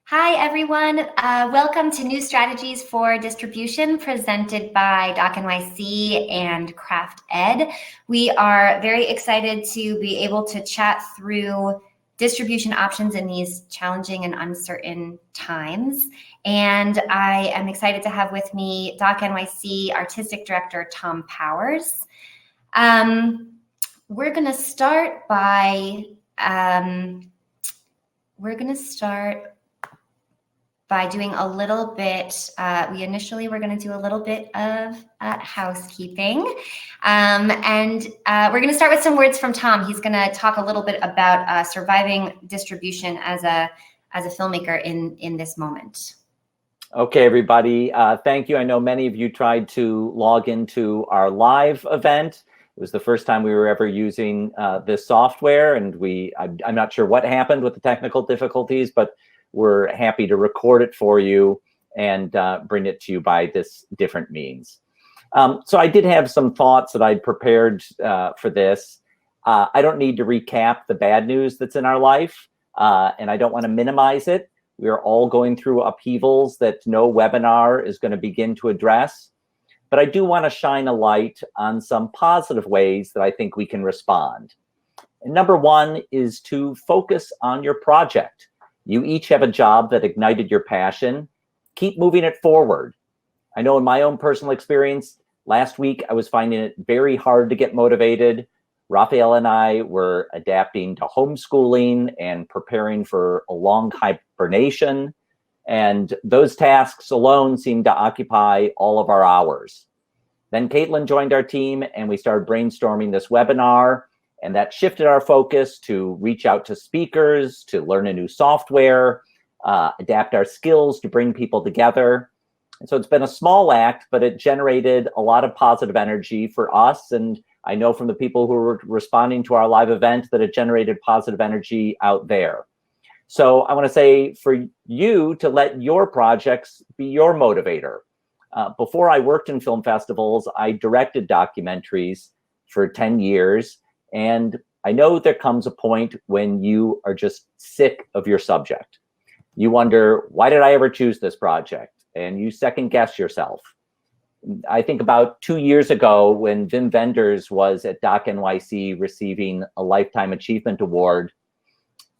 Hi, everyone. Welcome to New Strategies for Distribution presented by Doc NYC and Craft Ed. We are very excited to be able to chat through distribution options in these challenging and uncertain times. And I am excited to have with me Doc NYC Artistic Director Tom Powers. We're going to start by doing a little bit, we were going to do a little bit of housekeeping. We're going to start with some words from Tom. He's going to talk a little bit about surviving distribution as a filmmaker in this moment. Okay, everybody. Thank you. I know many of you tried to log into our live event. It was the first time we were ever using this software, and I'm not sure what happened with the technical difficulties, but we're happy to record it for you and bring it to you by this different means. So I did have some thoughts that I'd prepared for this. I don't need to recap the bad news that's in our life, and I don't want to minimize it. We are all going through upheavals that no webinar is going to begin to address. But I do want to shine a light on some positive ways that I think we can respond. And number one is to focus on your project. You each have a job that ignited your passion. Keep moving it forward. I know in my own personal experience, last week I was finding it very hard to get motivated. Raphael and I were adapting to homeschooling and preparing for a long hibernation. And those tasks alone seemed to occupy all of our hours. Then Caitlin joined our team and we started brainstorming this webinar. And that shifted our focus to reach out to speakers, to learn a new software, adapt our skills to bring people together. And so it's been a small act, but it generated a lot of positive energy for us. And I know from the people who were responding to our live event that it generated positive energy out there. So I want to say for you to let your projects be your motivator. Before I worked in film festivals, I directed documentaries for 10 years. And I know there comes a point when you are just sick of your subject. You wonder, why did I ever choose this project? And you second guess yourself. I think about 2 years ago when Wim Wenders was at Doc NYC receiving a Lifetime Achievement Award,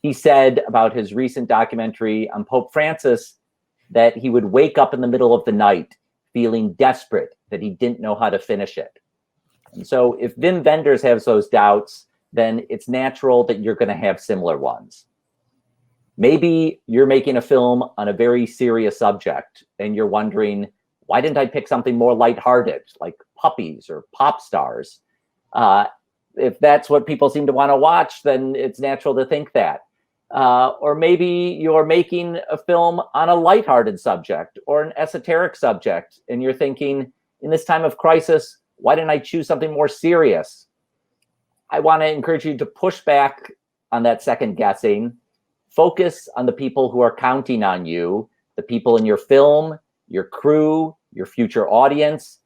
he said about his recent documentary on Pope Francis that he would wake up in the middle of the night feeling desperate that he didn't know how to finish it. And so if Wim Wenders has those doubts, then it's natural that you're going to have similar ones. Maybe you're making a film on a very serious subject and you're wondering, why didn't I pick something more lighthearted, like puppies or pop stars? If that's what people seem to want to watch, then it's natural to think that. Or maybe you're making a film on a lighthearted subject or an esoteric subject, and you're thinking, in this time of crisis, why didn't I choose something more serious? I want to encourage you to push back on that second guessing. Focus on the people who are counting on you, the people in your film, your crew, your future audience.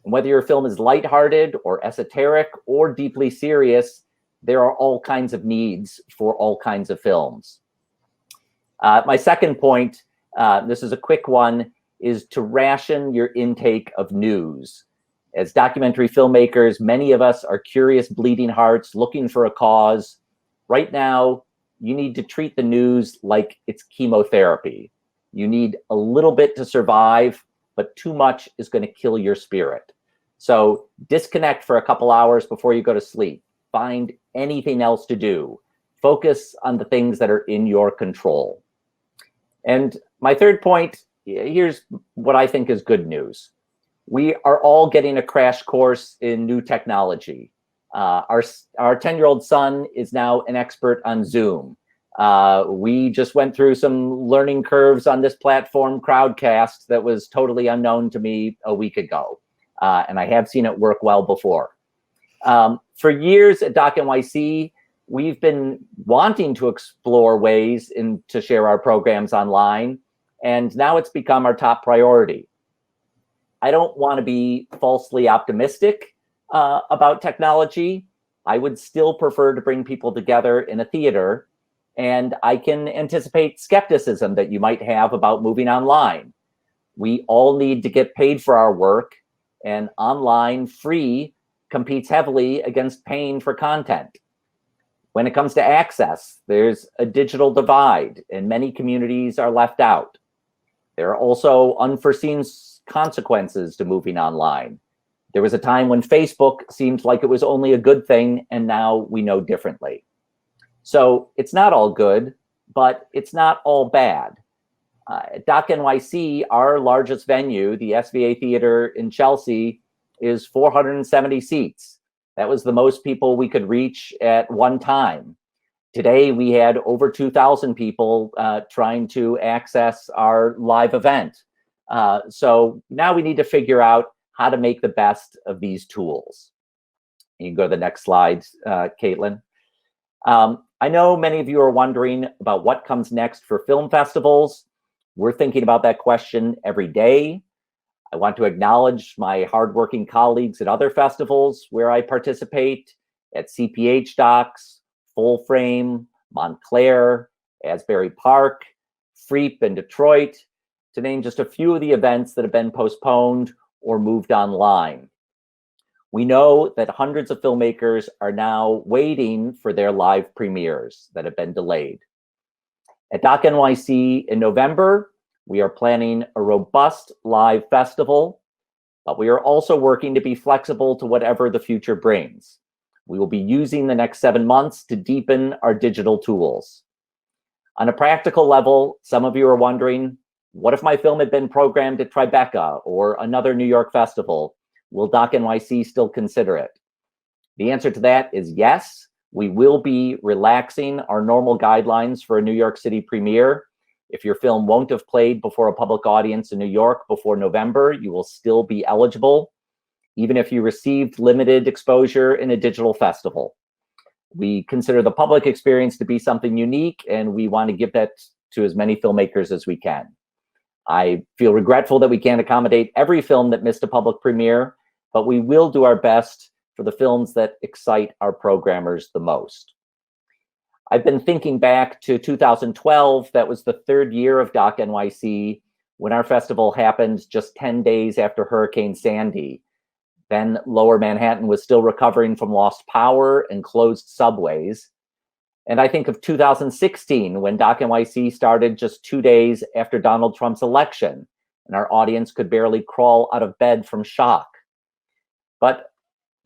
And whether your film is lighthearted or esoteric or deeply serious, there are all kinds of needs for all kinds of films. My second point, this is a quick one, is to ration your intake of news. As documentary filmmakers, many of us are curious, bleeding hearts looking for a cause. Right now, you need to treat the news like it's chemotherapy. You need a little bit to survive, but too much is going to kill your spirit. So disconnect for a couple hours before you go to sleep. Find anything else to do. Focus on the things that are in your control. And my third point, here's what I think is good news. We are all getting a crash course in new technology. Our 10-year-old son is now an expert on Zoom. We just went through some learning curves on this platform, Crowdcast, that was totally unknown to me a week ago. And I have seen it work well before. For years at Doc NYC, we've been wanting to explore ways to share our programs online. And now it's become our top priority. I don't want to be falsely optimistic about technology. I would still prefer to bring people together in a theater. and I can anticipate skepticism that you might have about moving online. We all need to get paid for our work, and online free competes heavily against paying for content. When it comes to access, there's a digital divide, and many communities are left out. There are also unforeseen consequences to moving online. There was a time when Facebook seemed like it was only a good thing, and now we know differently. So it's not all good, but it's not all bad. At Doc NYC, our largest venue, the SVA Theater in Chelsea, is 470 seats. That was the most people we could reach at one time. Today, we had over 2,000 people trying to access our live event. So now we need to figure out how to make the best of these tools. You can go to the next slide, Caitlin. I know many of you are wondering about what comes next for film festivals. We're thinking about that question every day. I want to acknowledge my hardworking colleagues at other festivals where I participate, at CPH Docs, Full Frame, Montclair, Asbury Park, FREEP in Detroit, to name just a few of the events that have been postponed or moved online. We know that hundreds of filmmakers are now waiting for their live premieres that have been delayed. At Doc NYC in November, we are planning a robust live festival, but we are also working to be flexible to whatever the future brings. We will be using the next 7 months to deepen our digital tools. On a practical level, some of you are wondering, what if my film had been programmed at Tribeca or another New York festival? Will Doc NYC still consider it? The answer to that is yes. We will be relaxing our normal guidelines for a New York City premiere. If your film won't have played before a public audience in New York before November, you will still be eligible, even if you received limited exposure in a digital festival. We consider the public experience to be something unique, and we want to give that to as many filmmakers as we can. I feel regretful that we can't accommodate every film that missed a public premiere, but we will do our best for the films that excite our programmers the most. I've been thinking back to 2012. That was the third year of Doc NYC, when our festival happened just 10 days after Hurricane Sandy. Then Lower Manhattan was still recovering from lost power and closed subways. And I think of 2016, when Doc NYC started just 2 days after Donald Trump's election, and our audience could barely crawl out of bed from shock. But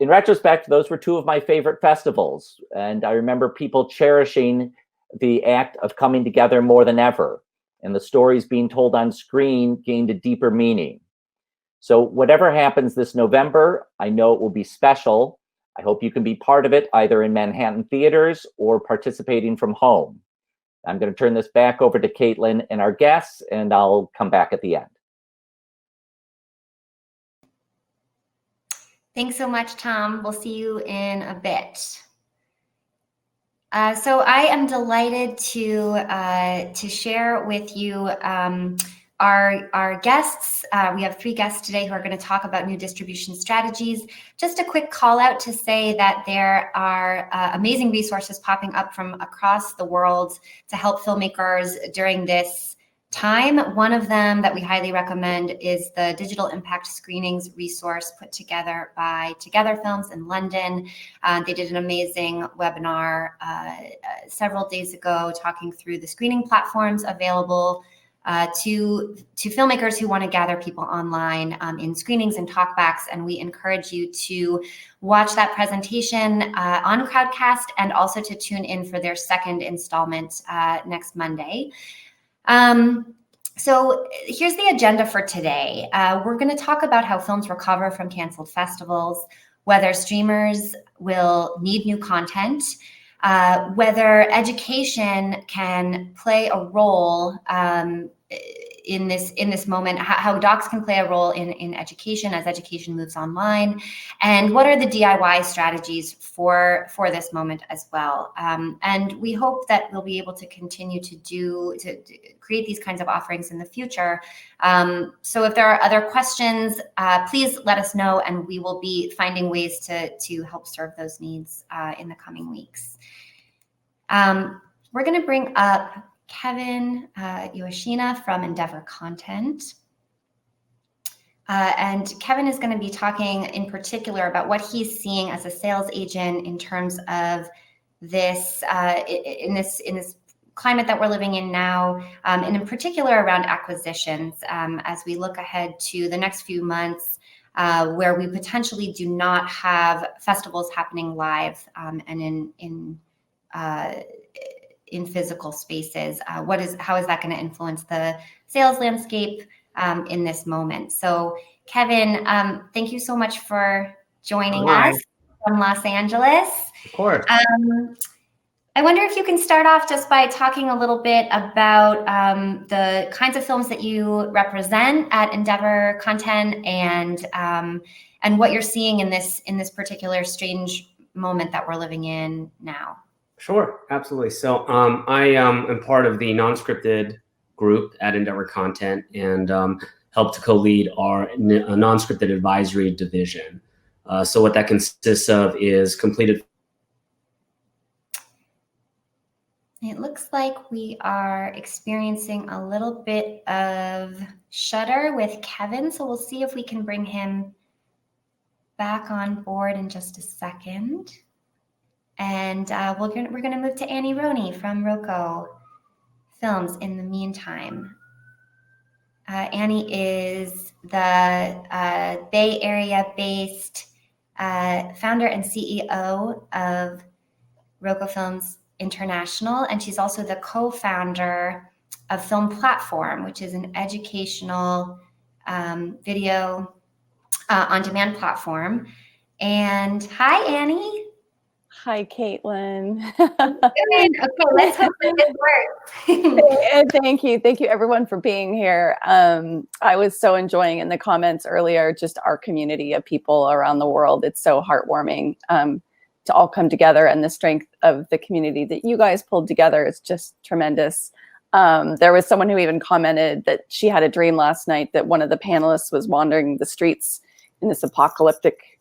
in retrospect, those were two of my favorite festivals, and I remember people cherishing the act of coming together more than ever, and the stories being told on screen gained a deeper meaning. So whatever happens this November, I know it will be special. I hope you can be part of it, either in Manhattan theaters or participating from home. I'm going to turn this back over to Caitlin and our guests, and I'll come back at the end. Thanks so much, Tom. We'll see you in a bit. So I am delighted to share with you our guests. We have 3 guests today who are going to talk about new distribution strategies. Just a quick call out to say that there are amazing resources popping up from across the world to help filmmakers during this time. One of them that we highly recommend is the Digital Impact Screenings resource put together by Together Films in London. They did an amazing webinar several days ago talking through the screening platforms available to filmmakers who want to gather people online in screenings and talkbacks. And we encourage you to watch that presentation on Crowdcast, and also to tune in for their second installment next Monday. So here's the agenda for today. We're going to talk about how films recover from canceled festivals, whether streamers will need new content, whether education can play a role in this moment, how docs can play a role in education as education moves online, and what are the DIY strategies for this moment as well. And we hope that we'll be able to continue to create these kinds of offerings in the future. So if there are other questions, please let us know, and we will be finding ways to help serve those needs in the coming weeks. we're going to bring up Kevin Yoshina from Endeavor Content. And Kevin is going to be talking in particular about what he's seeing as a sales agent in terms of this in this climate that we're living in now, and in particular around acquisitions, as we look ahead to the next few months, where we potentially do not have festivals happening live and in physical spaces. How is that going to influence the sales landscape in this moment? So, Kevin, thank you so much for joining us from Los Angeles. Of course. I wonder if you can start off just by talking a little bit about the kinds of films that you represent at Endeavor Content, and what you're seeing in this particular strange moment that we're living in now. Sure, absolutely. So I am part of the non-scripted group at Endeavor Content, and help to co-lead our non-scripted advisory division. So what that consists of is completed. It looks like we are experiencing a little bit of shudder with Kevin, so we'll see if we can bring him back on board in just a second. And we're going to move to Annie Roney from Rocco Films in the meantime. Annie is the Bay Area-based founder and CEO of Rocco Films International, and she's also the co-founder of Film Platform, which is an educational video on-demand platform. And hi, Annie. Hi, Caitlin. Okay, let's hope that this works. Thank you everyone for being here. I was so enjoying in the comments earlier, just our community of people around the world. It's so heartwarming to all come together, and the strength of the community that you guys pulled together is just tremendous. There was someone who even commented that she had a dream last night that one of the panelists was wandering the streets in this apocalyptic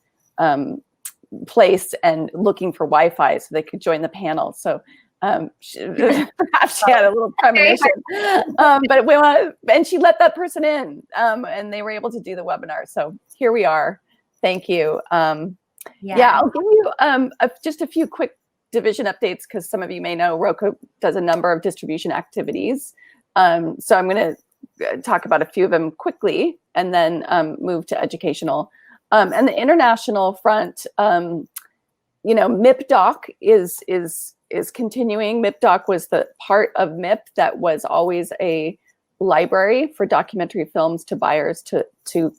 place and looking for Wi-Fi so they could join the panel. So perhaps she had a little premonition, and she let that person in, and they were able to do the webinar. So here we are. Thank you. Yeah, I'll give you just a few quick division updates, because some of you may know Rocco does a number of distribution activities. So I'm going to talk about a few of them quickly, and then move to educational. And the international front, MIPDoc is continuing. MIPDoc was the part of MIP that was always a library for documentary films to buyers to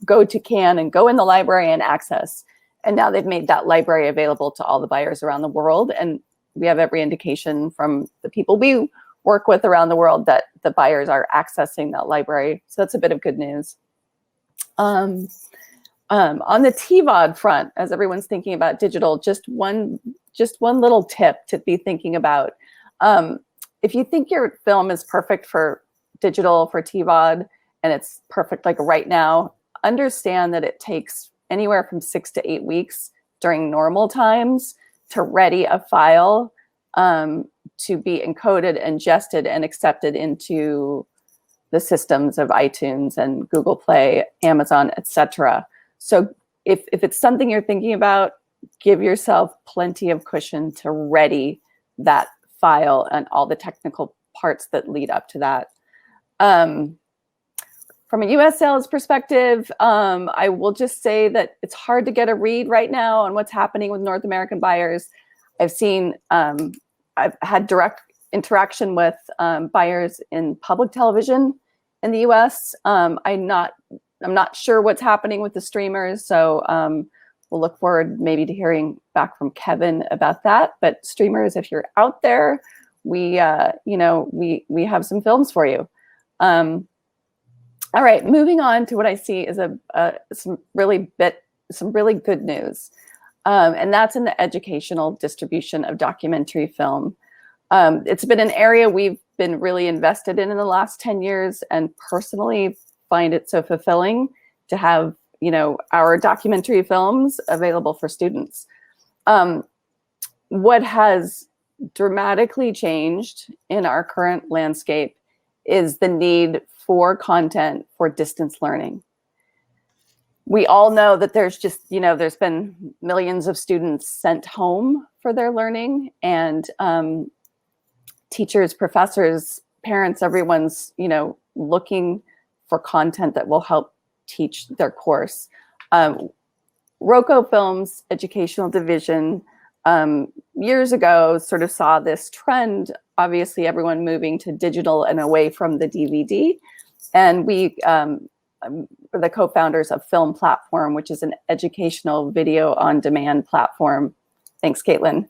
go to Cannes and go in the library and access. And now they've made that library available to all the buyers around the world. And we have every indication from the people we work with around the world that the buyers are accessing that library. So that's a bit of good news. On the TVOD front, as everyone's thinking about digital, just one little tip to be thinking about. If you think your film is perfect for digital, for TVOD, and it's perfect like right now, understand that it takes anywhere from 6 to 8 weeks during normal times to ready a file to be encoded, ingested, and accepted into the systems of iTunes and Google Play, Amazon, etc. So if it's something you're thinking about, give yourself plenty of cushion to ready that file and all the technical parts that lead up to that. From a US sales perspective, I will just say that it's hard to get a read right now on what's happening with North American buyers. I've had direct interaction with buyers in public television in the US. I'm not sure what's happening with the streamers, so we'll look forward maybe to hearing back from Kevin about that. But streamers, if you're out there, we have some films for you. All right, moving on to what I see is some really good news, and that's in the educational distribution of documentary film. It's been an area we've been really invested in the last 10 years, and personally find it so fulfilling to have our documentary films available for students. What has dramatically changed in our current landscape is the need for content for distance learning. We all know that there's just, there's been millions of students sent home for their learning, and teachers, professors, parents, everyone's, looking for content that will help teach their course. Rocco Films Educational Division years ago sort of saw this trend, obviously everyone moving to digital and away from the DVD. And we were the co-founders of Film Platform, which is an educational video on demand platform. Thanks, Caitlin.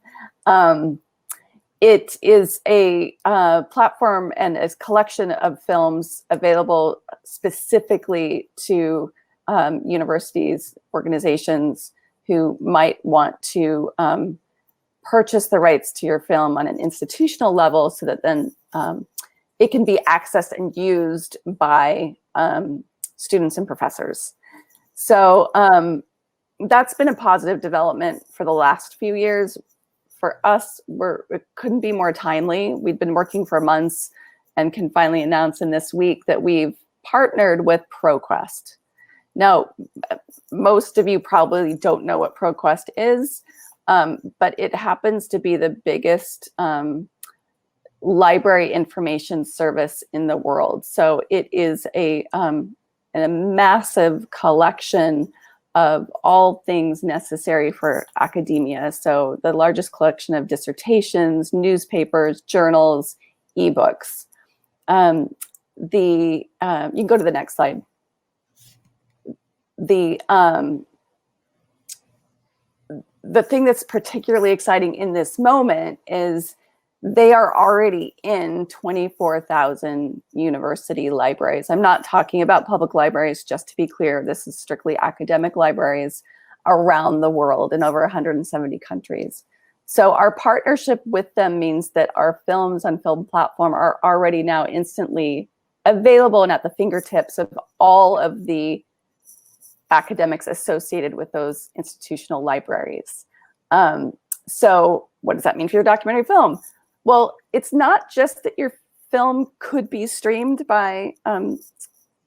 It is a platform and a collection of films available specifically to universities, organizations who might want to purchase the rights to your film on an institutional level, so that then it can be accessed and used by students and professors. So that's been a positive development for the last few years. For us, it couldn't be more timely. We've been working for months and can finally announce in this week that we've partnered with ProQuest. Now, most of you probably don't know what ProQuest is, but it happens to be the biggest library information service in the world. So it is a massive collection of all things necessary for academia. So the largest collection of dissertations, newspapers, journals, ebooks. You can go to the next slide. The thing that's particularly exciting in this moment is they are already in 24,000 university libraries. I'm not talking about public libraries, just to be clear. This is strictly academic libraries around the world in over 170 countries. So our partnership with them means that our films on Film Platform are already now instantly available and at the fingertips of all of the academics associated with those institutional libraries. So what does that mean for your documentary film? Well, it's not just that your film could be streamed by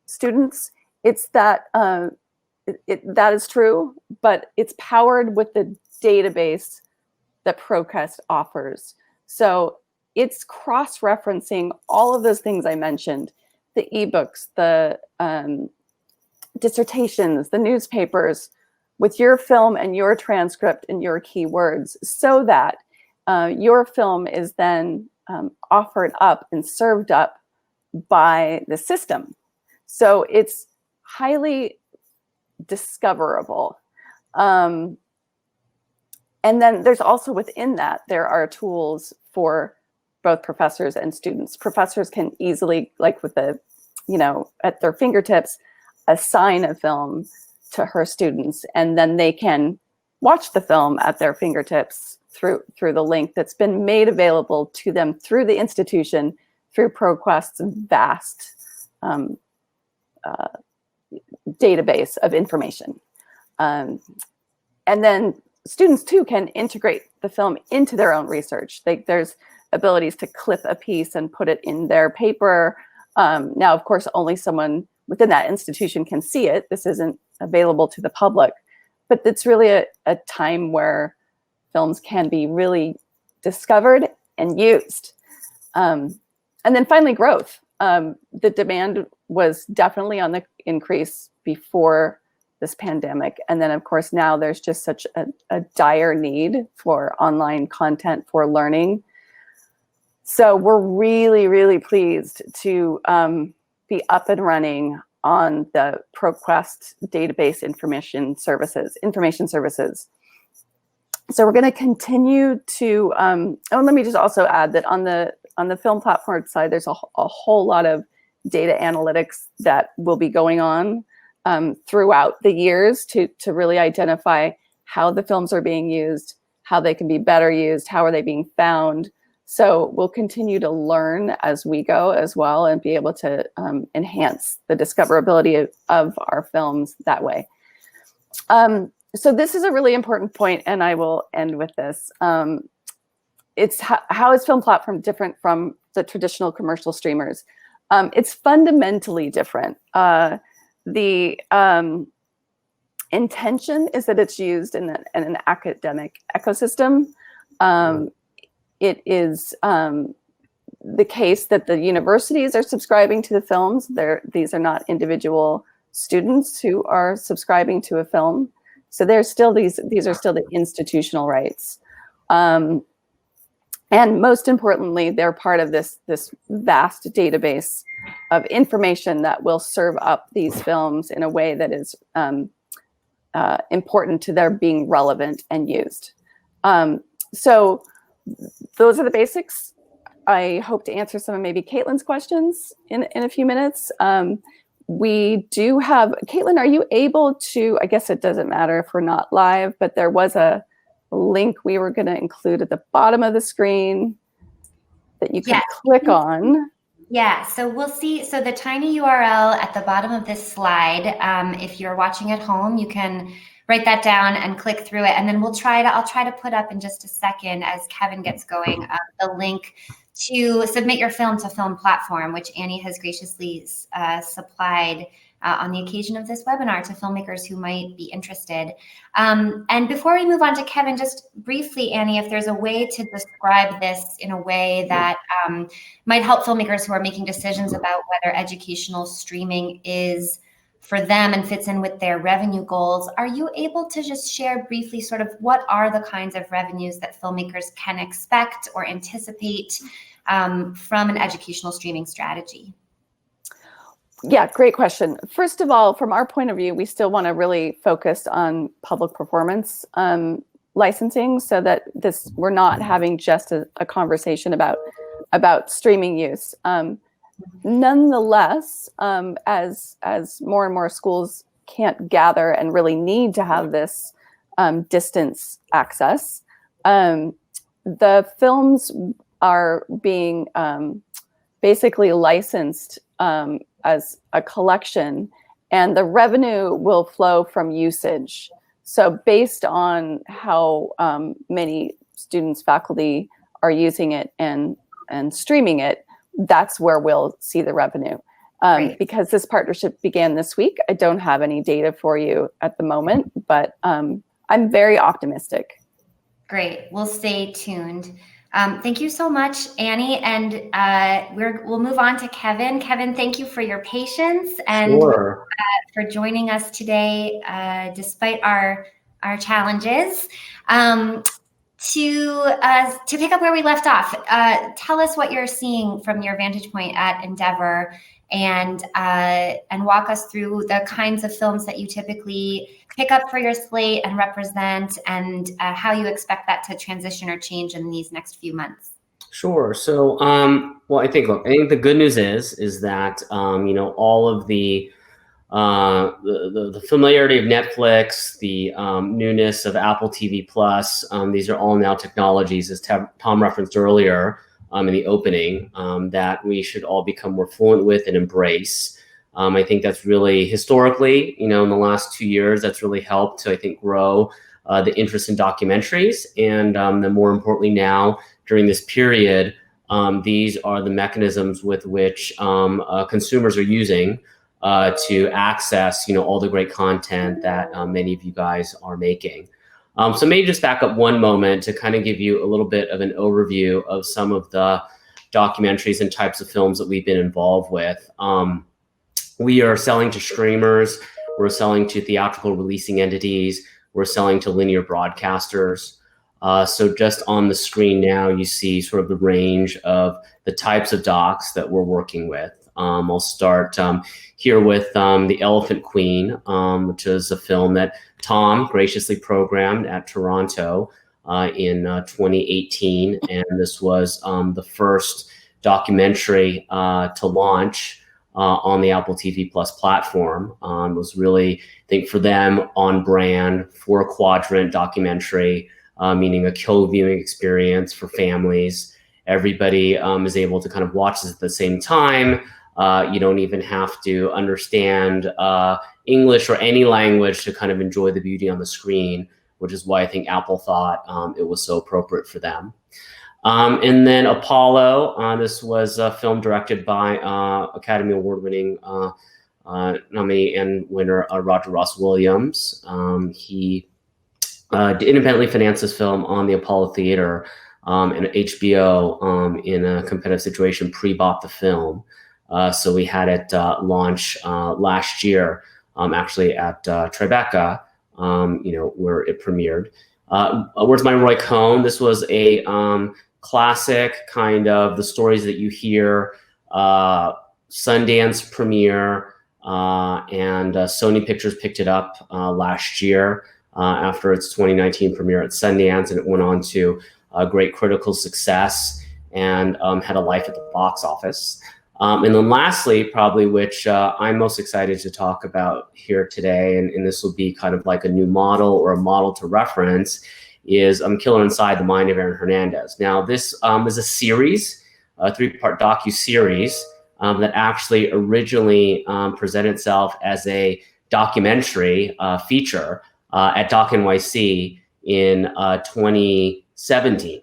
students. It's that that is true, but it's powered with the database that ProQuest offers. So it's cross-referencing all of those things I mentioned, the ebooks, the dissertations, the newspapers, with your film and your transcript and your keywords, so that your film is then offered up and served up by the system. So it's highly discoverable. And then there's also within that, there are tools for both professors and students. Professors can easily, like with the, at their fingertips, assign a film to her students, and then they can watch the film at their fingertips through the link that's been made available to them through the institution, through ProQuest's vast database of information. And then students too can integrate the film into their own research. There's abilities to clip a piece and put it in their paper. Now, of course, only someone within that institution can see it. This isn't available to the public, but it's really a time where films can be really discovered and used. And then finally, growth. The demand was definitely on the increase before this pandemic. And then, of course, now there's just such a dire need for online content for learning. So we're really, really pleased to be up and running on the ProQuest database information services. So we're going to continue to, let me just also add that on the Film Platform side, there's a whole lot of data analytics that will be going on throughout the years to really identify how the films are being used, how they can be better used, how are they being found. So we'll continue to learn as we go as well, and be able to enhance the discoverability of our films that way. So this is a really important point, and I will end with this. it's how is film platform different from the traditional commercial streamers? It's fundamentally different. The intention is that it's used in an academic ecosystem. It is the case that the universities are subscribing to the films. These are not individual students who are subscribing to a film. So there's still these are still the institutional rights. And most importantly, they're part of this vast database of information that will serve up these films in a way that is important to their being relevant and used. So those are the basics. I hope to answer some of maybe Caitlin's questions in a few minutes. We do have, Caitlin, are you able to, I guess it doesn't matter if we're not live, but there was a link we were going to include at the bottom of the screen that you can click on. Yeah, so we'll see. So the tiny URL at the bottom of this slide, if you're watching at home, you can write that down and click through it. And then I'll try to put up in just a second as Kevin gets going, the link to submit your film to Film Platform, which Annie has graciously supplied on the occasion of this webinar to filmmakers who might be interested. And before we move on to Kevin, just briefly, Annie, if there's a way to describe this in a way that might help filmmakers who are making decisions about whether educational streaming is for them and fits in with their revenue goals, are you able to just share briefly sort of what are the kinds of revenues that filmmakers can expect or anticipate from an educational streaming strategy? Yeah, great question. First of all, from our point of view, we still want to really focus on public performance licensing, so that we're not having just a conversation about streaming use. Nonetheless, as more and more schools can't gather and really need to have this distance access, the films are being basically licensed as a collection, and the revenue will flow from usage. So based on how many students, faculty are using it and streaming it, that's where we'll see the revenue. Because this partnership began this week, I don't have any data for you at the moment, but I'm very optimistic. Great, we'll stay tuned. Thank you so much, Annie, and we'll move on to Kevin. Kevin, thank you for your patience and for joining us today, despite our challenges. To pick up where we left off, tell us what you're seeing from your vantage point at Endeavor, and walk us through the kinds of films that you typically pick up for your slate and represent, and how you expect that to transition or change in these next few months. Sure. So, well, I think the good news is that all of the familiarity of Netflix, the newness of Apple TV Plus, these are all now technologies, as Tom referenced earlier in the opening, that we should all become more fluent with and embrace. I think that's really historically, in the last 2 years, that's really helped to, I think, grow the interest in documentaries. And then more importantly now, during this period, these are the mechanisms with which consumers are using to access, all the great content that many of you guys are making. So maybe just back up one moment to kind of give you a little bit of an overview of some of the documentaries and types of films that we've been involved with. We are selling to streamers, we're selling to theatrical releasing entities, we're selling to linear broadcasters. So just on the screen now, you see sort of the range of the types of docs that we're working with. I'll start here with The Elephant Queen, which is a film that Tom graciously programmed at Toronto in 2018. And this was the first documentary to launch on the Apple TV Plus platform. It was really, I think, for them, on brand, 4-quadrant documentary, meaning a co-viewing experience for families. Everybody is able to kind of watch this at the same time. You don't even have to understand English or any language to kind of enjoy the beauty on the screen, which is why I think Apple thought it was so appropriate for them. And then Apollo, this was a film directed by Academy Award-winning nominee and winner Roger Ross Williams. He independently financed this film on the Apollo Theater, and HBO in a competitive situation pre-bought the film. So we had it launch last year, actually at Tribeca, where it premiered. Where's My Roy Cohn? This was a classic kind of the stories that you hear, Sundance premiere, and Sony Pictures picked it up last year after its 2019 premiere at Sundance, and it went on to great critical success and had a life at the box office. And then lastly, probably which I'm most excited to talk about here today, and this will be kind of like a new model or a model to reference, is Killer Inside the Mind of Aaron Hernandez. Now, this is a series, a 3-part docu-series that actually originally presented itself as a documentary feature at Doc NYC in 2017.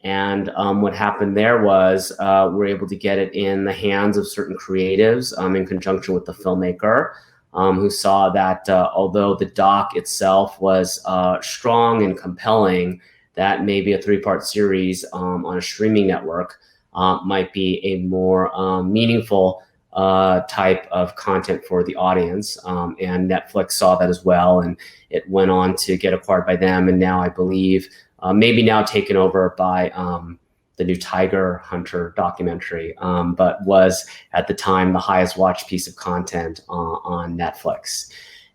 And what happened there was we're able to get it in the hands of certain creatives in conjunction with the filmmaker, who saw that although the doc itself was strong and compelling, that maybe a 3-part series on a streaming network might be a more meaningful type of content for the audience. And Netflix saw that as well, and it went on to get acquired by them, and now I believe maybe now taken over by the new Tiger Hunter documentary, but was at the time the highest watched piece of content on Netflix.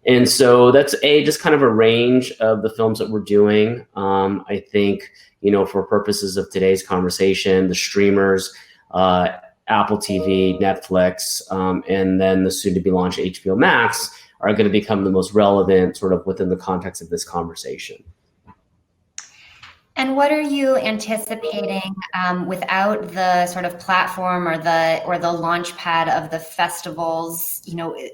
And so that's just kind of a range of the films that we're doing. I think, for purposes of today's conversation, the streamers, Apple TV, Netflix, and then the soon to be launched HBO Max are going to become the most relevant sort of within the context of this conversation. And what are you anticipating without the sort of platform or the launch pad of the festivals?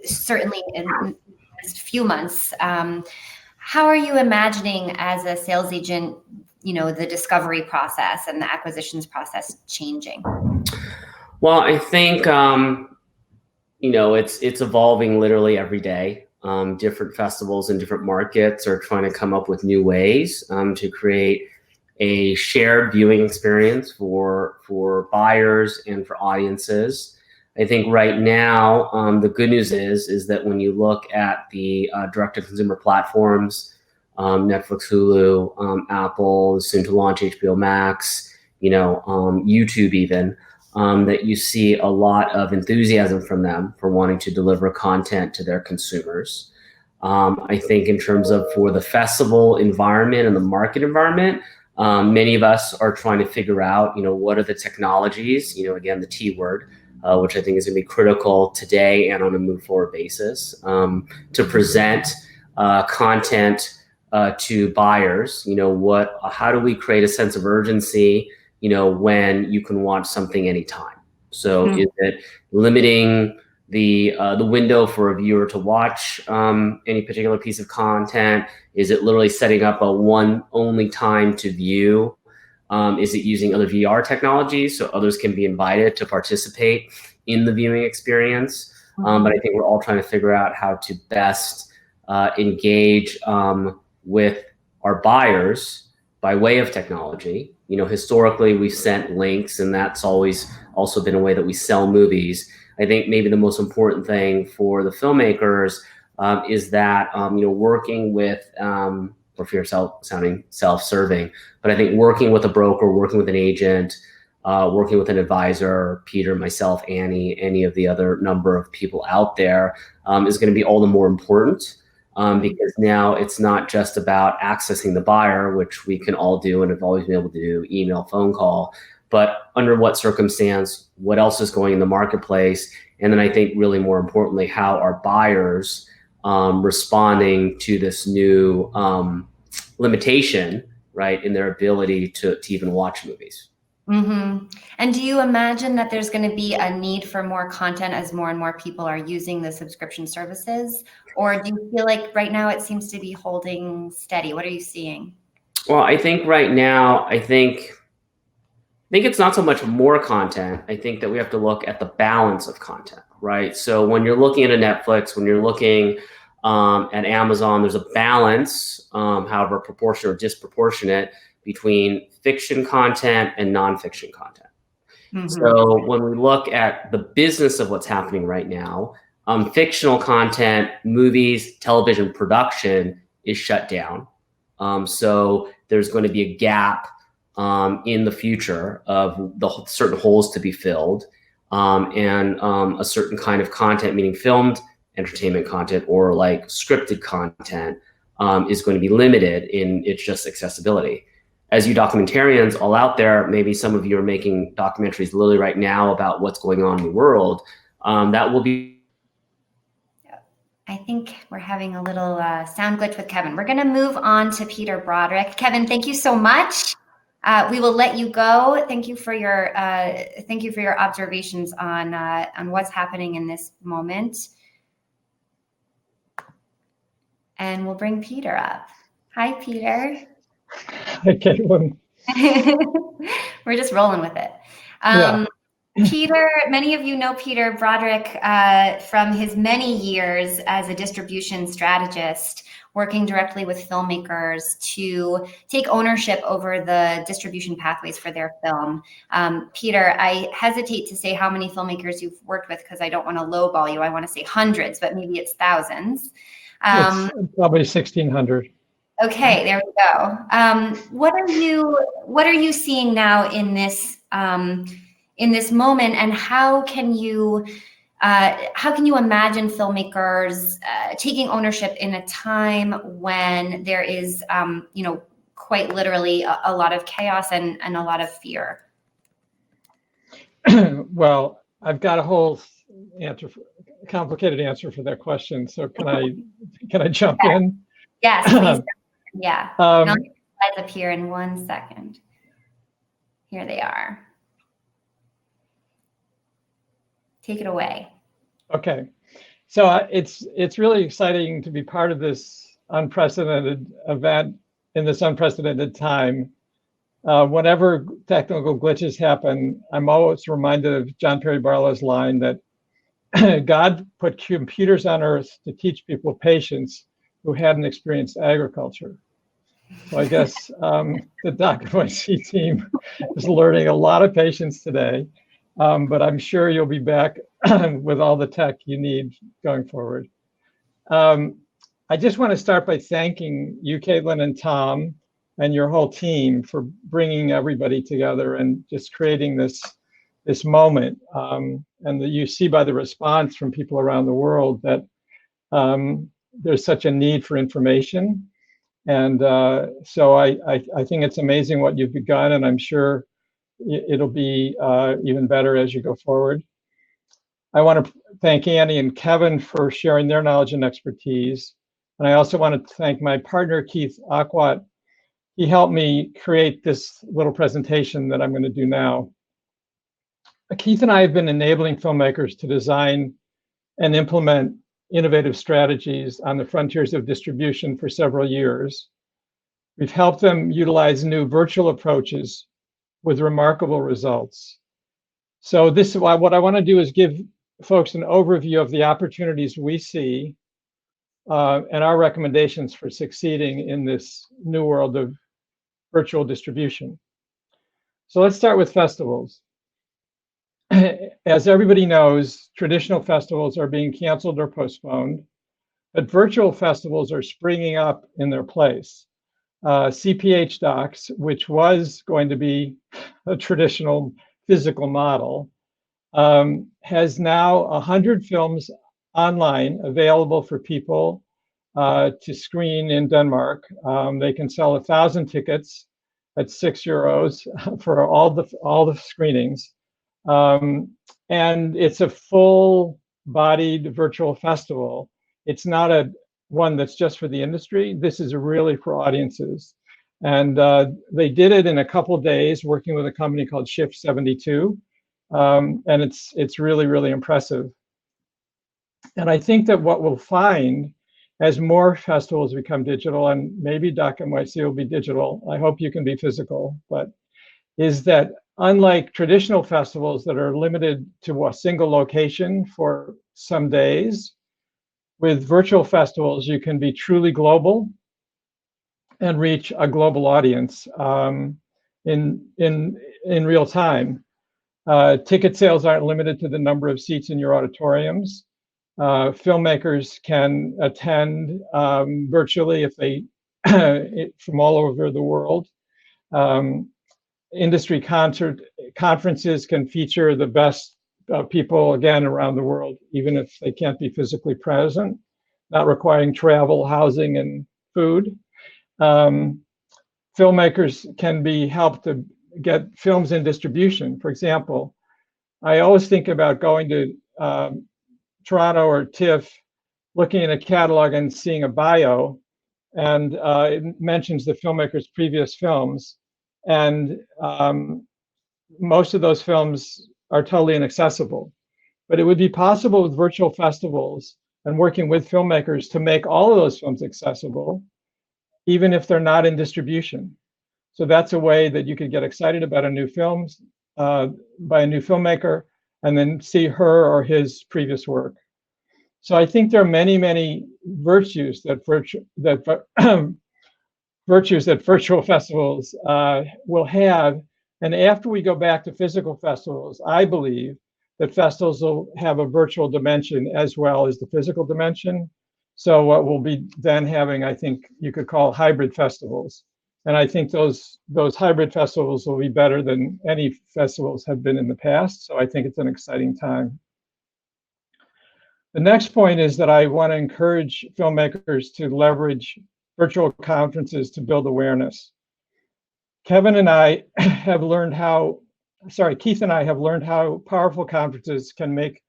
Certainly in the next few months. How are you imagining as a sales agent, the discovery process and the acquisitions process changing? Well, I think it's evolving literally every day. Different festivals in different markets are trying to come up with new ways to create a shared viewing experience for buyers and for audiences. I think right now, the good news is that when you look at the direct-to-consumer platforms, Netflix, Hulu, Apple, soon to launch HBO Max, YouTube even, that you see a lot of enthusiasm from them for wanting to deliver content to their consumers. I think in terms of for the festival environment and the market environment, many of us are trying to figure out, what are the technologies, again, the T word, which I think is going to be critical today and on a move forward basis, to present content to buyers. How do we create a sense of urgency, when you can watch something anytime? So is it limiting the window for a viewer to watch any particular piece of content? Is it literally setting up a one only time to view? Is it using other VR technologies so others can be invited to participate in the viewing experience? But I think we're all trying to figure out how to best engage with our buyers by way of technology. Historically, we've sent links, and that's always also been a way that we sell movies. I think maybe the most important thing for the filmmakers is that, working with, for fear of sounding self-serving, but I think working with a broker, working with an agent, working with an advisor, Peter, myself, Annie, any of the other number of people out there, is going to be all the more important. Because now it's not just about accessing the buyer, which we can all do and have always been able to do, email, phone call, but under what circumstance, what else is going in the marketplace, and then I think really more importantly, how are buyers responding to this new limitation, right, in their ability to even watch movies. Mm-hmm. And do you imagine that there's going to be a need for more content as more and more people are using the subscription services? Or do you feel like right now it seems to be holding steady? What are you seeing? Well, I think right now, think it's not so much more content. I think that we have to look at the balance of content, right? So when you're looking at a Netflix, when you're looking at Amazon, there's a balance, however proportional or disproportionate, between fiction content and nonfiction content. Mm-hmm. So when we look at the business of what's happening right now, fictional content, movies, television production is shut down. So there's going to be a gap in the future of the certain holes to be filled, and a certain kind of content, meaning filmed entertainment content or like scripted content, is going to be limited in its just accessibility. As you documentarians all out there, maybe some of you are making documentaries literally right now about what's going on in the world. That will be. I think we're having a little sound glitch with Kevin. We're going to move on to Peter Broderick. Kevin, thank you so much. We will let you go. Thank you for your observations on what's happening in this moment. And we'll bring Peter up. Hi, Peter. Hi, Caitlin. We're just rolling with it. Peter, many of you know Peter Broderick from his many years as a distribution strategist, working directly with filmmakers to take ownership over the distribution pathways for their film. Peter, I hesitate to say how many filmmakers you've worked with because I don't want to lowball you. I want to say hundreds, but maybe it's thousands. It's probably 1,600. Okay, there we go. What are you seeing now in this moment, and how can you imagine filmmakers taking ownership in a time when there is quite literally a lot of chaos and a lot of fear? Well, I've got a whole complicated answer for that question. So can I jump in? Yes, please. Yeah. I'll get the slides up here in 1 second. Here they are. Take it away. Okay. So it's really exciting to be part of this unprecedented event in this unprecedented time. Whenever technical glitches happen, I'm always reminded of John Perry Barlow's line that God put computers on earth to teach people patience who hadn't experienced agriculture. So I guess the NYC team is learning a lot of patience today, but I'm sure you'll be back with all the tech you need going forward. I just want to start by thanking you, Caitlin and Tom, and your whole team for bringing everybody together and just creating this moment. And that you see by the response from people around the world that there's such a need for information. And so I think it's amazing what you've begun, and I'm sure it'll be even better as you go forward. I want to thank Annie and Kevin for sharing their knowledge and expertise. And I also want to thank my partner, Keith Aquat. He helped me create this little presentation that I'm going to do now. Keith and I have been enabling filmmakers to design and implement innovative strategies on the frontiers of distribution for several years. We've helped them utilize new virtual approaches with remarkable results. So this is why what I want to do is give folks an overview of the opportunities we see and our recommendations for succeeding in this new world of virtual distribution. So let's start with festivals. As everybody knows, traditional festivals are being canceled or postponed, but virtual festivals are springing up in their place. CPH Docs, which was going to be a traditional physical model, has now 100 films online available for people to screen in Denmark. They can sell 1,000 tickets at €6 for all the screenings. And it's a full-bodied virtual festival. It's not one that's just for the industry. This is really for audiences. And they did it in a couple of days working with a company called Shift 72. And it's really, really impressive. And I think that what we'll find as more festivals become digital, and maybe Doc NYC will be digital, I hope you can be physical, but is that unlike traditional festivals that are limited to a single location for some days, with virtual festivals, you can be truly global and reach a global audience in real time. Ticket sales aren't limited to the number of seats in your auditoriums. Filmmakers can attend virtually if they from all over the world. Industry conferences can feature the best people, again, around the world, even if they can't be physically present, not requiring travel, housing, and food. Filmmakers can be helped to get films in distribution. For example, I always think about going to Toronto or TIFF, looking at a catalog and seeing a bio, and it mentions the filmmaker's previous films. And most of those films are totally inaccessible. But it would be possible with virtual festivals and working with filmmakers to make all of those films accessible, even if they're not in distribution. So that's a way that you could get excited about a new film by a new filmmaker and then see her or his previous work. So I think there are many, many virtues that virtual festivals will have. And after we go back to physical festivals, I believe that festivals will have a virtual dimension as well as the physical dimension. So what we'll be then having, I think you could call hybrid festivals. And I think those hybrid festivals will be better than any festivals have been in the past. So I think it's an exciting time. The next point is that I want to encourage filmmakers to leverage virtual conferences to build awareness. Keith and I have learned how powerful conferences can make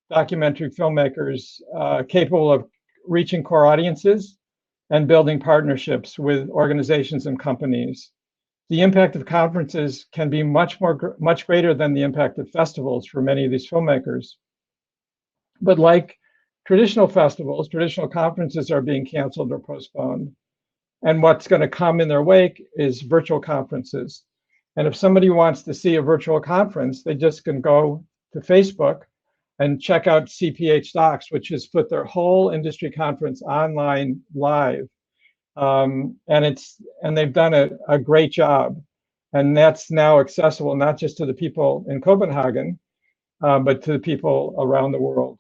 documentary filmmakers capable of reaching core audiences and building partnerships with organizations and companies. The impact of conferences can be much greater than the impact of festivals for many of these filmmakers. But like traditional festivals, traditional conferences are being canceled or postponed. And what's going to come in their wake is virtual conferences. And if somebody wants to see a virtual conference, they just can go to Facebook and check out CPH Docs, which has put their whole industry conference online live. And they've done a great job. And that's now accessible not just to the people in Copenhagen, but to the people around the world.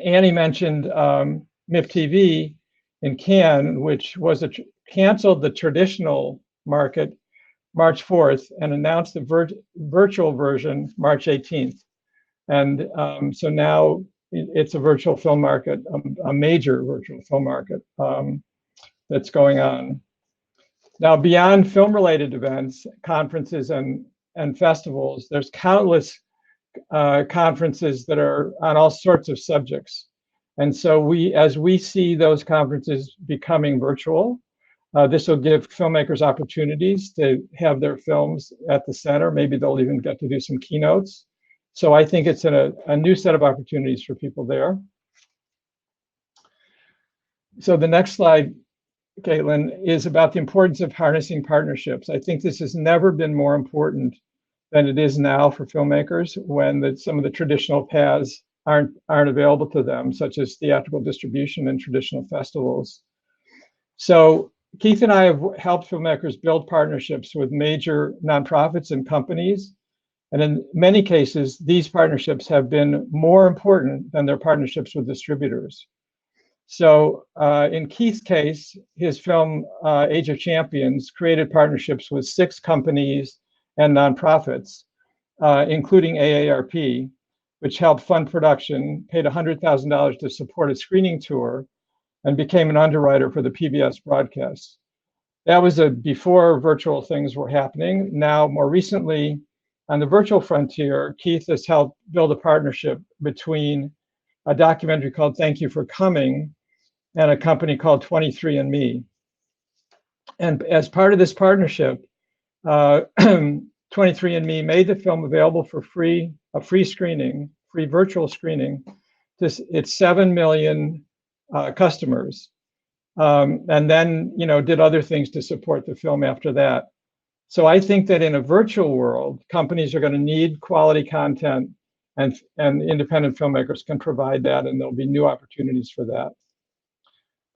Annie mentioned MIP TV in Cannes, which was canceled the traditional market March 4th and announced the virtual version March 18th. And so now it's a virtual film market, a major virtual film market that's going on. Now, beyond film-related events, conferences, and festivals, there's countless conferences that are on all sorts of subjects. And so as we see those conferences becoming virtual, this will give filmmakers opportunities to have their films at the center. Maybe they'll even get to do some keynotes. So I think it's a new set of opportunities for people there. So the next slide, Caitlin, is about the importance of harnessing partnerships. I think this has never been more important than it is now for filmmakers when some of the traditional paths aren't available to them, such as theatrical distribution and traditional festivals. So Keith and I have helped filmmakers build partnerships with major nonprofits and companies. And in many cases, these partnerships have been more important than their partnerships with distributors. So in Keith's case, his film Age of Champions created partnerships with 6 companies and nonprofits, including AARP, which helped fund production, paid $100,000 to support a screening tour, and became an underwriter for the PBS broadcast. That was before virtual things were happening. Now, more recently, on the virtual frontier, Keith has helped build a partnership between a documentary called Thank You for Coming and a company called 23andMe. And as part of this partnership, 23andMe made the film available for a free virtual screening to its 7 million customers. And then, did other things to support the film after that. So I think that in a virtual world, companies are going to need quality content, and independent filmmakers can provide that, and there'll be new opportunities for that.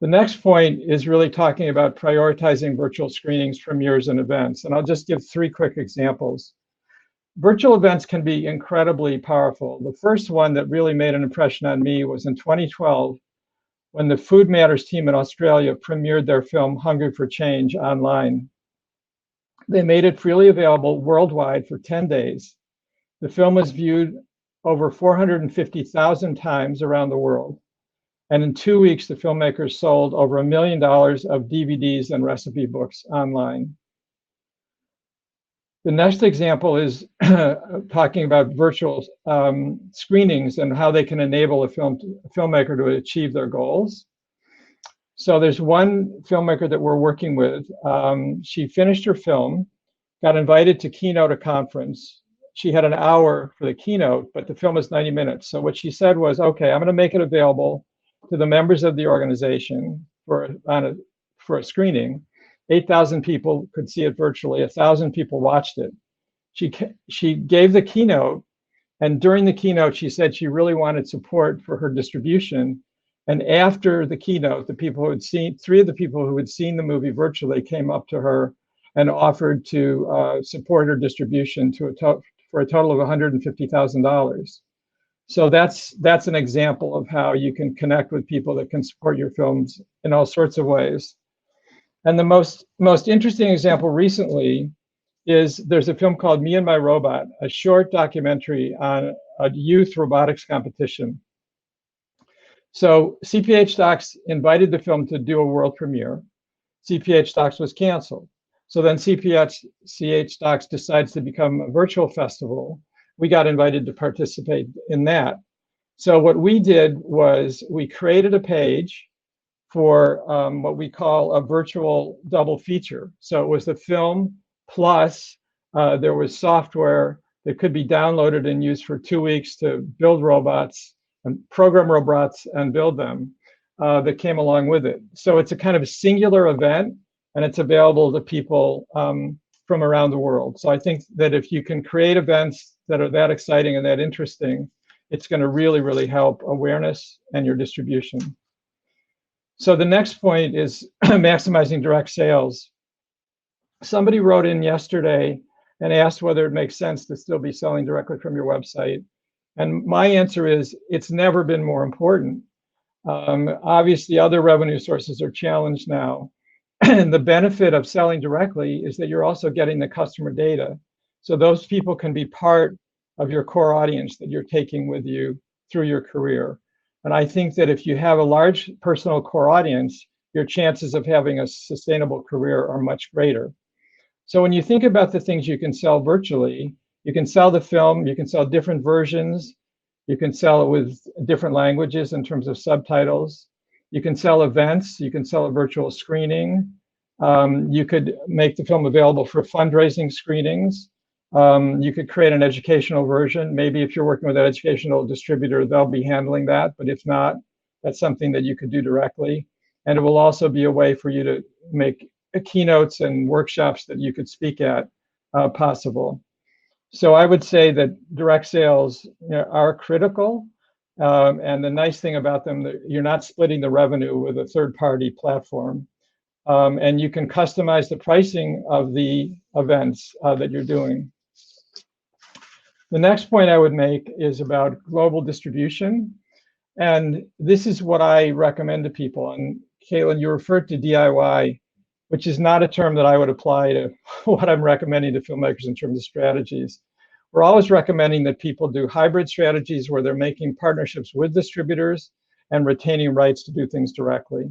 The next point is really talking about prioritizing virtual screenings, premieres, and events. And I'll just give 3 quick examples. Virtual events can be incredibly powerful. The first one that really made an impression on me was in 2012, when the Food Matters team in Australia premiered their film Hungry for Change online. They made it freely available worldwide for 10 days. The film was viewed over 450,000 times around the world. And in 2 weeks, the filmmakers sold over $1 million of DVDs and recipe books online. The next example is talking about virtual screenings and how they can enable a filmmaker to achieve their goals. So there's one filmmaker that we're working with. She finished her film, got invited to keynote a conference. She had an hour for the keynote, but the film is 90 minutes. So what she said was, okay, I'm going to make it available to the members of the organization for a screening. 8,000 people could see it virtually. 1,000 people watched it. She gave the keynote, and during the keynote, she said she really wanted support for her distribution. And after the keynote, the people who had seen, 3 of the people who had seen the movie virtually came up to her and offered to support her distribution for a total of $150,000. So that's an example of how you can connect with people that can support your films in all sorts of ways. And the most interesting example recently is there's a film called Me and My Robot, a short documentary on a youth robotics competition. So CPH Docs invited the film to do a world premiere. CPH Docs was canceled. So then CPH Docs decides to become a virtual festival. We got invited to participate in that. So what we did was we created a page for what we call a virtual double feature. So it was the film plus there was software that could be downloaded and used for 2 weeks to build robots and program robots and build them that came along with it. So it's a kind of a singular event, and it's available to people from around the world. So I think that if you can create events that are that exciting and that interesting, it's going to really, really help awareness and your distribution. So the next point is maximizing direct sales. Somebody wrote in yesterday and asked whether it makes sense to still be selling directly from your website. And my answer is, it's never been more important. Obviously, other revenue sources are challenged now. And the benefit of selling directly is that you're also getting the customer data. So those people can be part of your core audience that you're taking with you through your career. And I think that if you have a large personal core audience, your chances of having a sustainable career are much greater. So when you think about the things you can sell virtually, you can sell the film, you can sell different versions, you can sell it with different languages in terms of subtitles. You can sell events, you can sell a virtual screening. You could make the film available for fundraising screenings. You could create an educational version. Maybe if you're working with an educational distributor, they'll be handling that. But if not, that's something that you could do directly. And it will also be a way for you to make keynotes and workshops that you could speak at possible. So I would say that direct sales are critical. And the nice thing about them, that you're not splitting the revenue with a third-party platform. And you can customize the pricing of the events that you're doing. The next point I would make is about global distribution. And this is what I recommend to people. And Caitlin, you referred to DIY, which is not a term that I would apply to what I'm recommending to filmmakers in terms of strategies. We're always recommending that people do hybrid strategies where they're making partnerships with distributors and retaining rights to do things directly.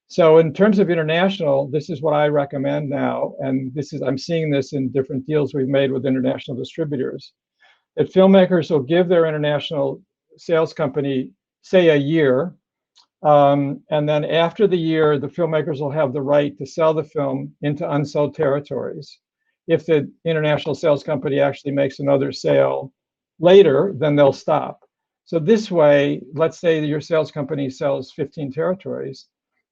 So in terms of international, this is what I recommend now. And I'm seeing this in different deals we've made with international distributors, that filmmakers will give their international sales company, say, a year. And then after the year, the filmmakers will have the right to sell the film into unsold territories. If the international sales company actually makes another sale later, then they'll stop. So this way, let's say that your sales company sells 15 territories.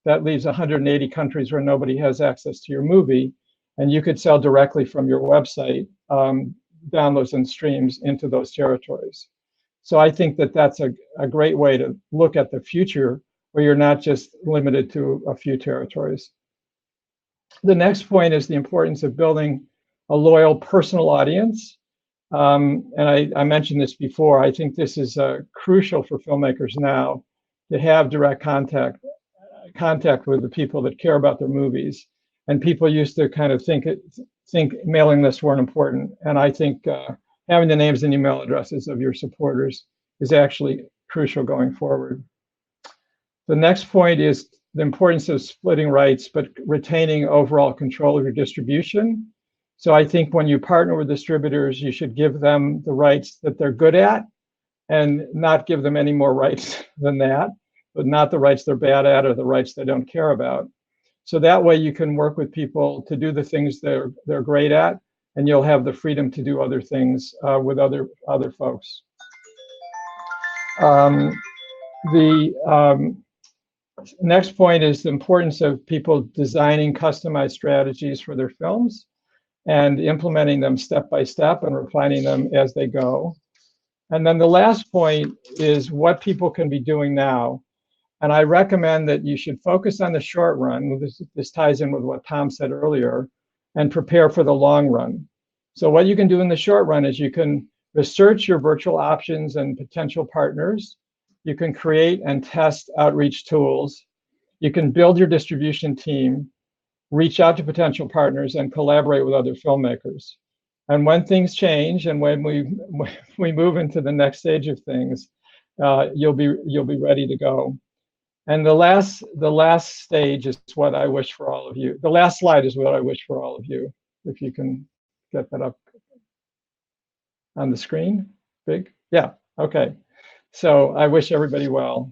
That leaves 180 countries where nobody has access to your movie. and you could sell directly from your website downloads and streams into those territories. So I think that that's a great way to look at the future, where you're not just limited to a few territories. The next point is the importance of building a loyal personal audience. And I mentioned this before. I think this is crucial for filmmakers now, to have direct contact with the people that care about their movies. And people used to kind of think mailing lists weren't important. And I think having the names and email addresses of your supporters is actually crucial going forward. The next point is the importance of splitting rights, but retaining overall control of your distribution. So I think when you partner with distributors, you should give them the rights that they're good at, and not give them any more rights than that, but not the rights they're bad at or the rights they don't care about. So that way you can work with people to do the things they're great at, and you'll have the freedom to do other things with other folks. The next point is the importance of people designing customized strategies for their films and implementing them step by step and refining them as they go. And then the last point is what people can be doing now. And I recommend that you should focus on the short run. This ties in with what Tom said earlier, and prepare for the long run. So what you can do in the short run is you can research your virtual options and potential partners. You can create and test outreach tools. You can build your distribution team, reach out to potential partners, and collaborate with other filmmakers. And when things change, and when we move into the next stage of things, you'll be ready to go. And the last stage is what I wish for all of you. The last slide is what I wish for all of you. If you can get that up on the screen, big, yeah, okay. So I wish everybody well.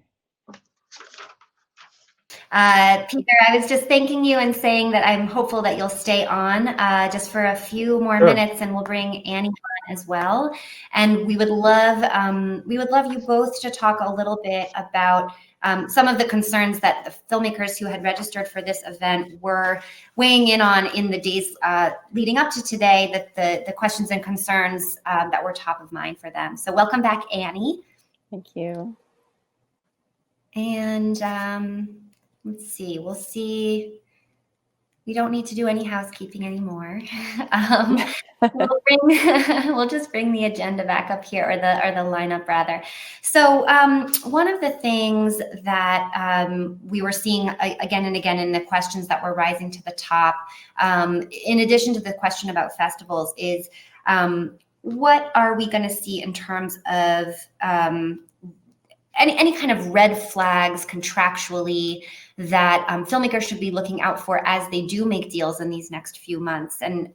Peter, I was just thanking you and saying that I'm hopeful that you'll stay on just for a few more minutes, and we'll bring Annie on as well. And we would love you both to talk a little bit about some of the concerns that the filmmakers who had registered for this event were weighing in on in the days leading up to today, that the questions and concerns that were top of mind for them. So welcome back, Annie. Thank you. And let's see, we'll see. We don't need to do any housekeeping anymore. We'll just bring the agenda back up here, or the lineup rather. So one of the things that we were seeing again and again in the questions that were rising to the top, in addition to the question about festivals, is what are we going to see in terms of any kind of red flags contractually that filmmakers should be looking out for as they do make deals in these next few months? And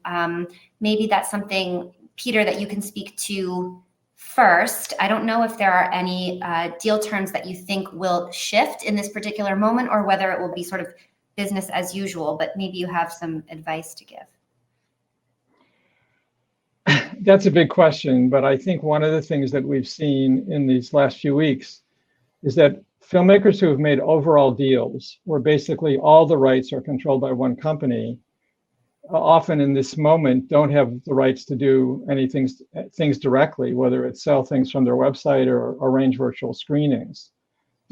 maybe that's something, Peter, that you can speak to first. I don't know if there are any deal terms that you think will shift in this particular moment, or whether it will be sort of business as usual, but maybe you have some advice to give. That's a big question, but I think one of the things that we've seen in these last few weeks is that filmmakers who have made overall deals, where basically all the rights are controlled by one company, often in this moment don't have the rights to do things directly, whether it's sell things from their website or arrange virtual screenings.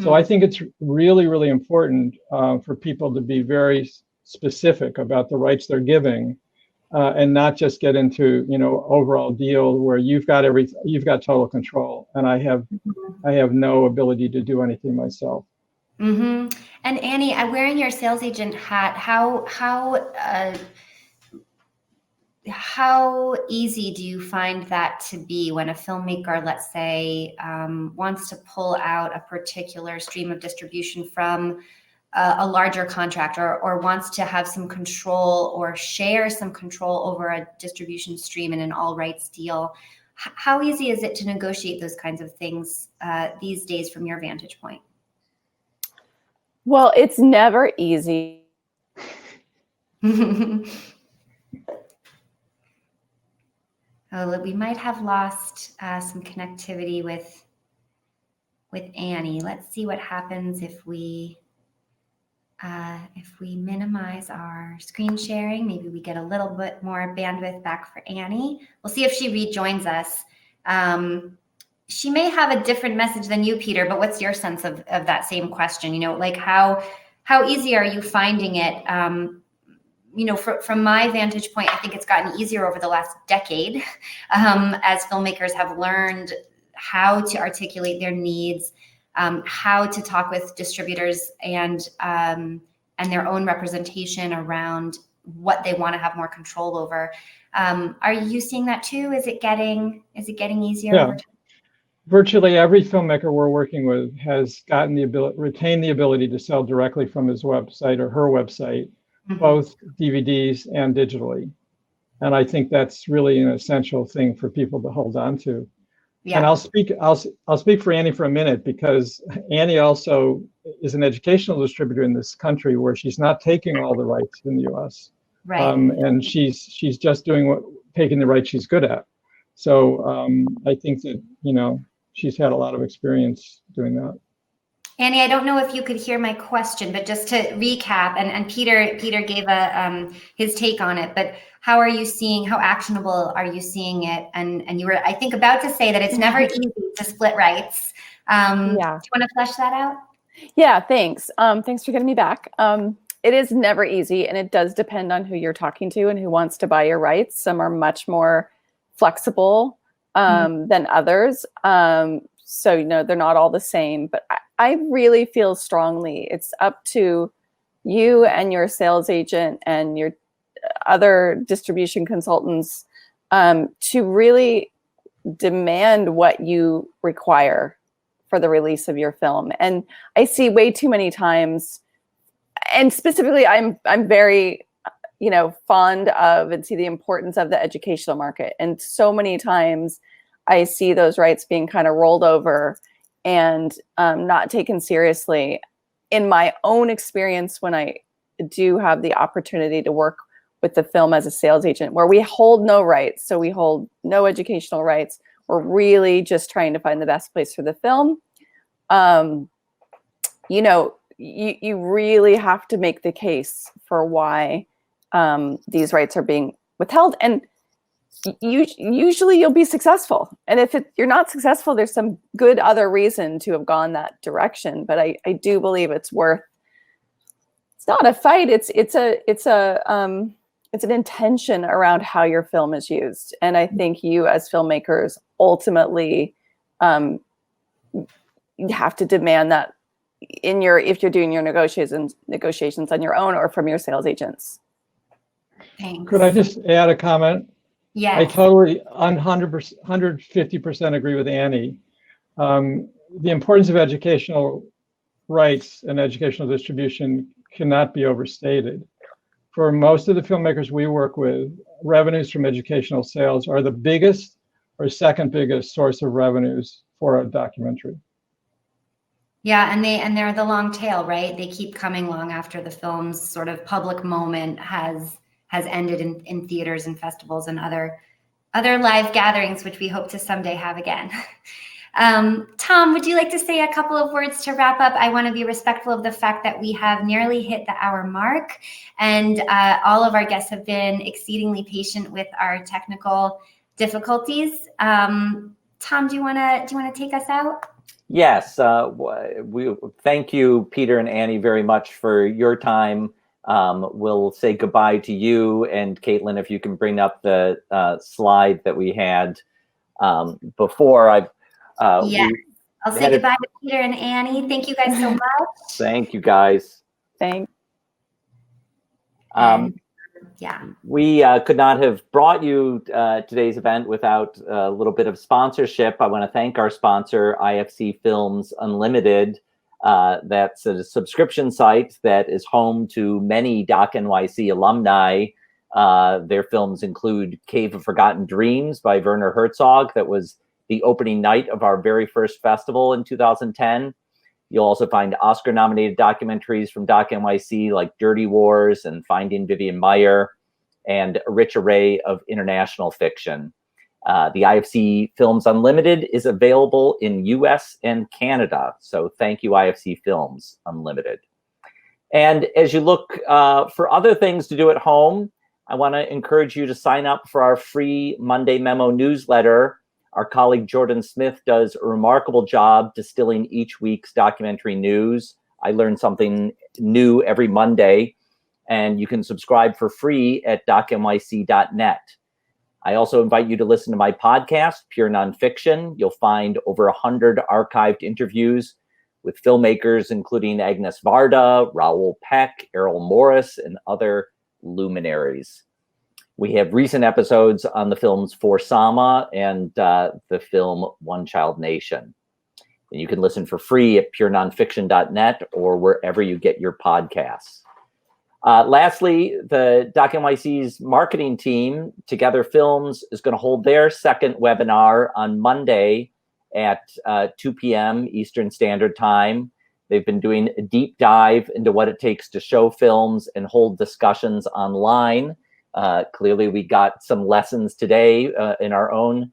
So I think it's really, really important for people to be very specific about the rights they're giving, and not just get into overall deal where you've got total control, and I have no ability to do anything myself. Mm-hmm. And Annie, wearing your sales agent hat, how easy do you find that to be when a filmmaker, let's say, wants to pull out a particular stream of distribution from a larger contract, or wants to have some control or share some control over a distribution stream in an all rights deal? How easy is it to negotiate those kinds of things these days from your vantage point? Well, it's never easy. Oh, we might have lost some connectivity with Annie. Let's see what happens if we If we minimize our screen sharing, maybe we get a little bit more bandwidth back for Annie. We'll see if she rejoins us. She may have a different message than you, Peter, but what's your sense of that same question? You know, like how easy are you finding it? You know, from my vantage point, I think it's gotten easier over the last decade as filmmakers have learned how to articulate their needs, how to talk with distributors and their own representation around what they want to have more control over. Are you seeing that too? Is it getting easier over time? Virtually every filmmaker we're working with has gotten retained the ability to sell directly from his website or her website, both DVDs and digitally. And I think that's really an essential thing for people to hold on to. Yeah. And I'll speak for Annie for a minute, because Annie also is an educational distributor in this country where she's not taking all the rights in the US. Right. And she's just taking the rights she's good at. So I think that, you know, she's had a lot of experience doing that. Annie, I don't know if you could hear my question, but just to recap, and Peter gave his take on it, but how actionable are you seeing it? And you were, I think, about to say that it's never easy to split rights. Yeah. Do you want to flesh that out? Yeah, thanks. Thanks for getting me back. It is never easy, and it does depend on who you're talking to and who wants to buy your rights. Some are much more flexible than others. So, you know, they're not all the same, but I really feel strongly it's up to you and your sales agent and your other distribution consultants to really demand what you require for the release of your film. And I see way too many times, and specifically I'm very, you know, fond of and see the importance of the educational market. And so many times I see those rights being kind of rolled over and not taken seriously. In my own experience, when I do have the opportunity to work with the film as a sales agent, where we hold no rights, so we hold no educational rights, we're really just trying to find the best place for the film. You know, you really have to make the case for why these rights are being withheld, and usually you'll be successful. And if you're not successful, there's some good other reason to have gone that direction. But I do believe it's worth. It's not a fight. It's an intention around how your film is used. And I think you as filmmakers ultimately you have to demand that if you're doing your negotiations on your own or from your sales agents. Thanks. Could I just add a comment? Yeah. I totally 150% agree with Annie. The importance of educational rights and educational distribution cannot be overstated. For most of the filmmakers we work with, revenues from educational sales are the biggest or second biggest source of revenues for a documentary. Yeah, and they're the long tail, right? They keep coming long after the film's sort of public moment has ended in theaters and festivals and other live gatherings, which we hope to someday have again. Tom, would you like to say a couple of words to wrap up? I want to be respectful of the fact that we have nearly hit the hour mark, and all of our guests have been exceedingly patient with our technical difficulties. Tom, do you want to take us out? Yes, we thank you, Peter and Annie, very much for your time. We'll say goodbye to you, and Caitlin, if you can bring up the slide that we had before. Yes, I'll say goodbye to Peter and Annie. Thank you guys so much. Thank you, guys. Thanks. Yeah. We could not have brought you today's event without a little bit of sponsorship. I want to thank our sponsor, IFC Films Unlimited. That's a subscription site that is home to many Doc NYC alumni. Their films include Cave of Forgotten Dreams by Werner Herzog. That was the opening night of our very first festival in 2010. You'll also find Oscar-nominated documentaries from Doc NYC like Dirty Wars and Finding Vivian Maier, and a rich array of international fiction. The IFC Films Unlimited is available in US and Canada. So thank you, IFC Films Unlimited. And as you look for other things to do at home, I want to encourage you to sign up for our free Monday Memo newsletter. Our colleague Jordan Smith does a remarkable job distilling each week's documentary news. I learn something new every Monday, and you can subscribe for free at docnyc.net. I also invite you to listen to my podcast, Pure Nonfiction. You'll find over 100 archived interviews with filmmakers, including Agnes Varda, Raoul Peck, Errol Morris, and other luminaries. We have recent episodes on the films For Sama and the film One Child Nation. And you can listen for free at purenonfiction.net or wherever you get your podcasts. Lastly, the Doc NYC's marketing team, Together Films, is going to hold their second webinar on Monday at 2 p.m. Eastern Standard Time. They've been doing a deep dive into what it takes to show films and hold discussions online. Clearly, we got some lessons today in our own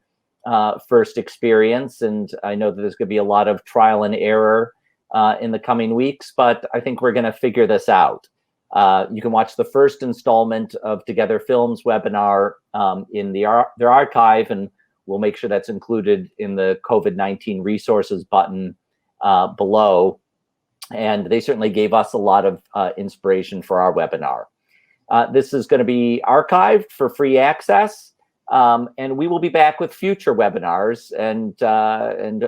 first experience, and I know that there's going to be a lot of trial and error in the coming weeks, but I think we're going to figure this out. You can watch the first installment of Together Films webinar in their archive, and we'll make sure that's included in the COVID-19 resources button below. And they certainly gave us a lot of inspiration for our webinar. This is going to be archived for free access, and we will be back with future webinars and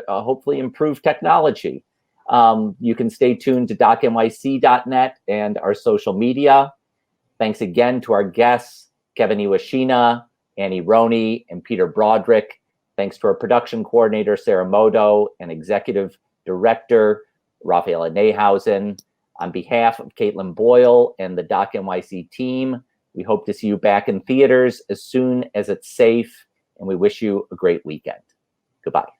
hopefully improved technology. You can stay tuned to docnyc.net and our social media. Thanks again to our guests, Kevin Iwashina, Annie Roney, and Peter Broderick. Thanks to our production coordinator, Sarah Modo, and executive director, Rafaela Nehausen. On behalf of Caitlin Boyle and the Doc NYC team, we hope to see you back in theaters as soon as it's safe, and we wish you a great weekend. Goodbye.